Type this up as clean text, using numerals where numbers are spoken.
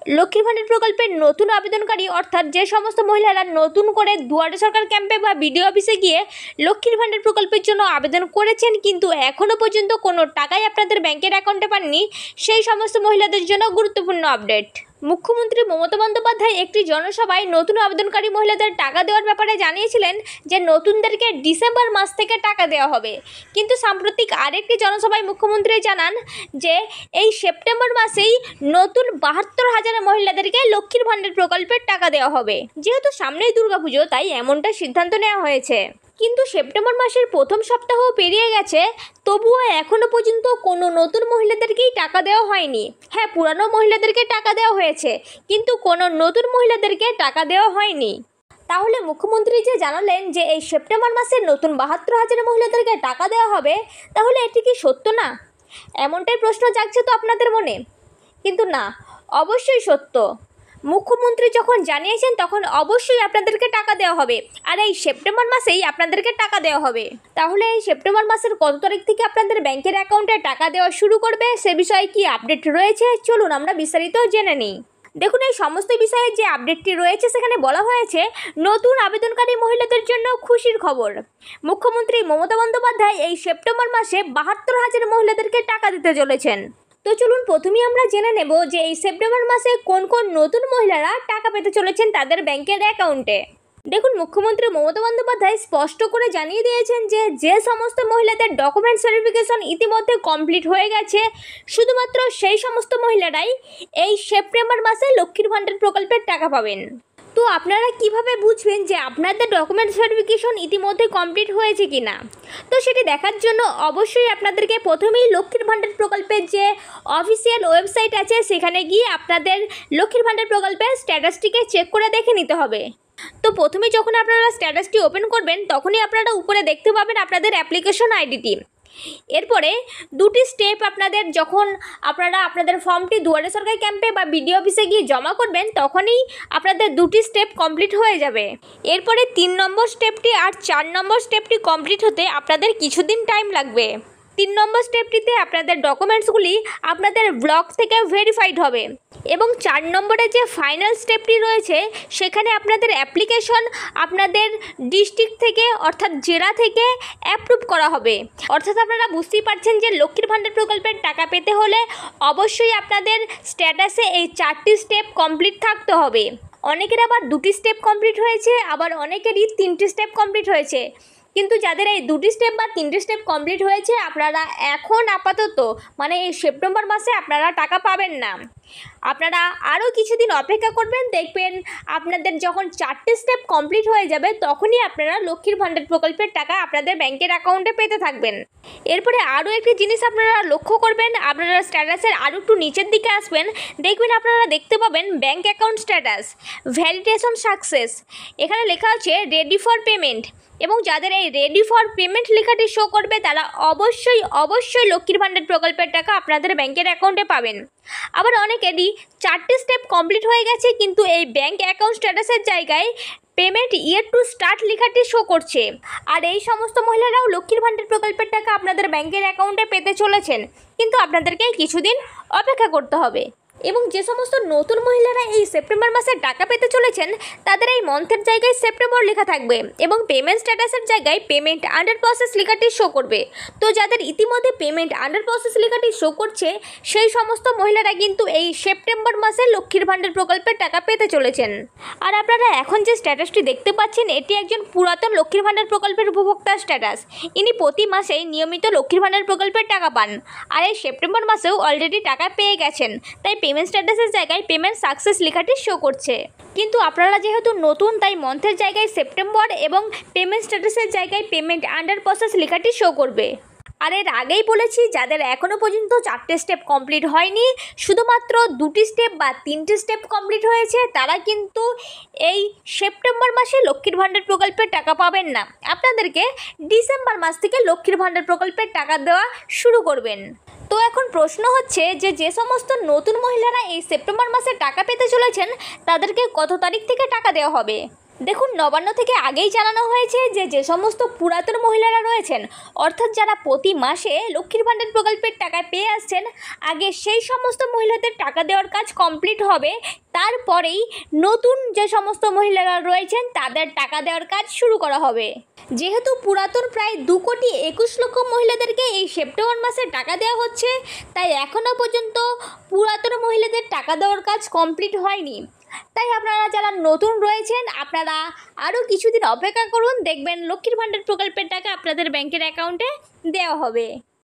লক্ষ্মীর ভাণ্ডার প্রকল্পের নতুন আবেদনকারী অর্থাৎ যে সমস্ত মহিলারা নতুন করে দুয়ারে সরকার ক্যাম্পে বা বিডিও অফিসে গিয়ে লক্ষ্মীর ভাণ্ডার প্রকল্পের জন্য আবেদন করেছেন কিন্তু এখনও পর্যন্ত কোনো টাকাই আপনাদের ব্যাংকের অ্যাকাউন্টে পাননি, সেই সমস্ত মহিলাদের জন্য গুরুত্বপূর্ণ আপডেট। মুখ্যমন্ত্রী মমতা বন্দ্যোপাধ্যায় একটি জনসভায় নতুন আবেদনকারী মহিলাদের টাকা দেওয়ার ব্যাপারে জানিয়েছিলেন যে নতুনদেরকে ডিসেম্বর মাস থেকে টাকা দেওয়া হবে, কিন্তু সাম্প্রতিক আরেকটি জনসভায় মুখ্যমন্ত্রী জানান যে এই সেপ্টেম্বর মাসেই নতুন 72,000 মহিলাদেরকে লক্ষ্মীর ভাণ্ডার প্রকল্পের টাকা দেওয়া হবে। যেহেতু সামনেই দুর্গাপুজো তাই এমনটা সিদ্ধান্ত নেওয়া হয়েছে, কিন্তু সেপ্টেম্বর মাসের প্রথম সপ্তাহ পেরিয়ে গেছে, তবুও এখনও পর্যন্ত কোনো নতুন মহিলাদেরকেই টাকা দেওয়া হয়নি। হ্যাঁ, পুরানো মহিলাদেরকে টাকা দেওয়া হয়েছে কিন্তু কোনো নতুন মহিলাদেরকে টাকা দেওয়া হয়নি। তাহলে মুখ্যমন্ত্রী যে জানালেন যে এই সেপ্টেম্বর মাসে নতুন 72,000 মহিলাদেরকে টাকা দেওয়া হবে, তাহলে এটি কি সত্য না? এমনটাই প্রশ্ন জাগছে তো আপনাদের মনে, কিন্তু না, অবশ্যই সত্য। মুখ্যমন্ত্রী যখন জানিয়েছেন তখন অবশ্যই আপনাদেরকে টাকা দেওয়া হবে, আর এই সেপ্টেম্বর মাসেই আপনাদেরকে টাকা দেওয়া হবে। তাহলে এই সেপ্টেম্বর মাসের কত তারিখ থেকে আপনাদের ব্যাংকের অ্যাকাউন্টে টাকা দেওয়া শুরু করবে সে বিষয়ে কি আপডেট রয়েছে, চলুন আমরা বিস্তারিত জেনে নিই। দেখুন, এই সমস্ত বিষয়ে যে আপডেটটি রয়েছে সেখানে বলা হয়েছে নতুন আবেদনকারী মহিলাদের জন্য খুশির খবর। মুখ্যমন্ত্রী মমতা বন্দ্যোপাধ্যায় এই সেপ্টেম্বর মাসে 72,000 মহিলাদেরকে টাকা দিতে চলেছেন। তো চলুন প্রথমেই আমরা জেনে নেব যে এই সেপ্টেম্বর মাসে কোন কোন নতুন মহিলারা টাকা পেতে চলেছেন তাদের ব্যাংকের অ্যাকাউন্টে। দেখুন, মুখ্যমন্ত্রী মমতা বন্দ্যোপাধ্যায় স্পষ্ট করে জানিয়ে দিয়েছেন যে যে সমস্ত মহিলাদের ডকুমেন্ট ভেরিফিকেশন ইতিমধ্যে কমপ্লিট হয়ে গেছে, শুধুমাত্র সেই সমস্ত মহিলারাই এই সেপ্টেম্বর মাসে লক্ষ্মীর ভাণ্ডার প্রকল্পের টাকা পাবেন। তো আপনারা কিভাবে বুঝবেন যে আপনাদের ডকুমেন্টস ভেরিফিকেশন ইতিমধ্যে কমপ্লিট হয়েছে কি না? তো সেটি দেখার জন্য অবশ্যই আপনাদেরকে প্রথমেই লক্ষ্মীর ভাণ্ডার প্রকল্পের যে অফিসিয়াল ওয়েবসাইট আছে সেখানে গিয়ে আপনাদের লক্ষ্মীর ভাণ্ডার প্রকল্পের স্ট্যাটাসটিকে চেক করে দেখে নিতে হবে। তো প্রথমে যখন আপনারা স্ট্যাটাসটি ওপেন করবেন তখনই আপনারা উপরে দেখতে পাবেন আপনাদের অ্যাপ্লিকেশন আইডিটি। এরপরে দুটি স্টেপ যখন আপনারা আপনাদের ফর্মটি দুয়ারে সরকার ক্যাম্পে বা বিডিও অফিসে গিয়ে জমা করবেন তখনই আপনাদের দুটি স্টেপ কমপ্লিট হয়ে যাবে। এরপরে 3 নম্বর স্টেপটি আর 4 নম্বর স্টেপটি কমপ্লিট হতে আপনাদের কিছুদিন টাইম লাগবে। 3 নম্বর স্টেপটিতে আপনাদের ডকুমেন্টসগুলি আপনাদের ব্লক থেকে ভেরিফাইড হবে এবং 4 নম্বরে যে ফাইনাল স্টেপটি রয়েছে সেখানে আপনাদের অ্যাপ্লিকেশন আপনাদের ডিস্ট্রিক্ট থেকে অর্থাৎ জেলা থেকে অ্যাপ্রুভ করা হবে। অর্থাৎ আপনারা বুঝতেই পারছেন যে লক্ষ্মীর ভাণ্ডার প্রকল্পের টাকা পেতে হলে অবশ্যই আপনাদের স্ট্যাটাসে এই 4টি স্টেপ কমপ্লিট থাকতে হবে। অনেকের আবার 2টি স্টেপ কমপ্লিট হয়েছে, আবার অনেকেরই 3টি স্টেপ কমপ্লিট হয়েছে, কিন্তু যাদের এই 2টি স্টেপ বা 3টি স্টেপ কমপ্লিট হয়েছে আপনারা এখন আপাতত মানে এই সেপ্টেম্বর মাসে আপনারা টাকা পাবেন না। আপনারা আরও কিছুদিন অপেক্ষা করবেন, দেখবেন আপনাদের যখন 4টে স্টেপ কমপ্লিট হয়ে যাবে তখনই আপনারা লক্ষ্মীর ভাণ্ডার প্রকল্পের টাকা আপনাদের ব্যাংকের অ্যাকাউন্টে পেতে থাকবেন। এরপরে আরও একটি জিনিস আপনারা লক্ষ্য করবেন, আপনারা স্ট্যাটাসের আরও একটু নিচের দিকে আসবেন, দেখবেন আপনারা দেখতে পাবেন bank account status validation success. এখানে লেখা আছে রেডি ফর পেমেন্ট, এবং যাদের এই রেডি ফর পেমেন্ট লেখাটি শো করবে তারা অবশ্যই লক্ষ্মীর ভাণ্ডার প্রকল্পের টাকা আপনাদের ব্যাংকের অ্যাকাউন্টে পাবেন। আবার অনেকেরই 4টে স্টেপ কমপ্লিট হয়ে গেছে কিন্তু এই ব্যাংক অ্যাকাউন্ট স্ট্যাটাসের জায়গায় পেমেন্ট ইয়ার টু স্টার্ট লেখাটি শো করছে, আর এই সমস্ত মহিলারাও লক্ষ্মীর ভাণ্ডার প্রকল্পের টাকা আপনাদের ব্যাংকের অ্যাকাউন্টে পেতে চলেছেন, কিন্তু আপনাদেরকে কিছুদিন অপেক্ষা করতে হবে। এবং যে সমস্ত নতুন মহিলারা এই সেপ্টেম্বর মাসে টাকা পেতে চলেছেন তাদের এই মান্থের জায়গায় সেপ্টেম্বর লেখা থাকবে এবং পেমেন্ট স্ট্যাটাসের জায়গায় পেমেন্ট আন্ডার প্রসেস লেখাটি শো করবে। তো যাদের ইতিমধ্যে পেমেন্ট আন্ডার প্রসেস লেখাটি শো করছে সেই সমস্ত মহিলারা কিন্তু এই সেপ্টেম্বর মাসে লক্ষ্মীর ভাণ্ডার প্রকল্পের টাকা পেতে চলেছেন। আর আপনারা এখন যে স্ট্যাটাসটি দেখতে পাচ্ছেন এটি একজন পুরাতন লক্ষ্মীর ভাণ্ডার প্রকল্পের উপভোক্তার স্ট্যাটাস। ইনি প্রতি মাসেই নিয়মিত লক্ষ্মীর ভাণ্ডার প্রকল্পের টাকা পান, আর এই সেপ্টেম্বর মাসেও অলরেডি টাকা পেয়ে গেছেন, তাই পেমেন্ট স্ট্যাটাসের জায়গায় পেমেন্ট সাকসেস লেখাটি শো করছে। কিন্তু আপনারা যেহেতু নতুন তাই মান্থের জায়গায় সেপ্টেম্বর এবং পেমেন্ট স্ট্যাটাসের জায়গায় পেমেন্ট আন্ডার প্রসেস লেখাটি শো করবে। আর এর আগেই বলেছি যাদের এখনও পর্যন্ত 4টে স্টেপ কমপ্লিট হয়নি, শুধুমাত্র 2টি স্টেপ বা 3টে স্টেপ কমপ্লিট হয়েছে, তারা কিন্তু এই সেপ্টেম্বর মাসে লক্ষ্মীর ভাণ্ডার প্রকল্পের টাকা পাবেন না। আপনাদেরকে ডিসেম্বর মাস থেকে লক্ষ্মীর ভাণ্ডার প্রকল্পের টাকা দেওয়া শুরু করবেন। তো এখন প্রশ্ন হচ্ছে যে সমস্ত নতুন মহিলারা এই সেপ্টেম্বর মাসে টাকা পেতে চলেছেন তাদেরকে কত তারিখ থেকে টাকা দেওয়া হবে। দেখুন, নবান্ন থেকে আগেই জানানো হয়েছে যে সমস্ত পুরাতন মহিলারা রয়েছেন, অর্থাৎ যারা প্রতি মাসে লক্ষ্মীর ভাণ্ডার প্রকল্পের টাকা পেয়ে আসছেন, আগে সেই সমস্ত মহিলাদের টাকা দেওয়ার কাজ কমপ্লিট হবে। তারপরেই নতুন যে সমস্ত মহিলারা রয়েছেন তাদের টাকা দেওয়ার কাজ শুরু করা হবে। যেহেতু পুরাতন প্রায় 2,21,00,000 মহিলাদেরকে এই সেপ্টেম্বর মাসে টাকা দেওয়া হচ্ছে, তাই এখনও পর্যন্ত পুরাতন মহিলাদের টাকা দেওয়ার কাজ কমপ্লিট হয়নি। তাই আপনারা যারা নতুন রয়েছেন, আপনারা আরও কিছুদিন অপেক্ষা করুন, দেখবেন লক্ষ্মীর ভাণ্ডার প্রকল্পের টাকা আপনাদের ব্যাংকের অ্যাকাউন্টে দেওয়া হবে।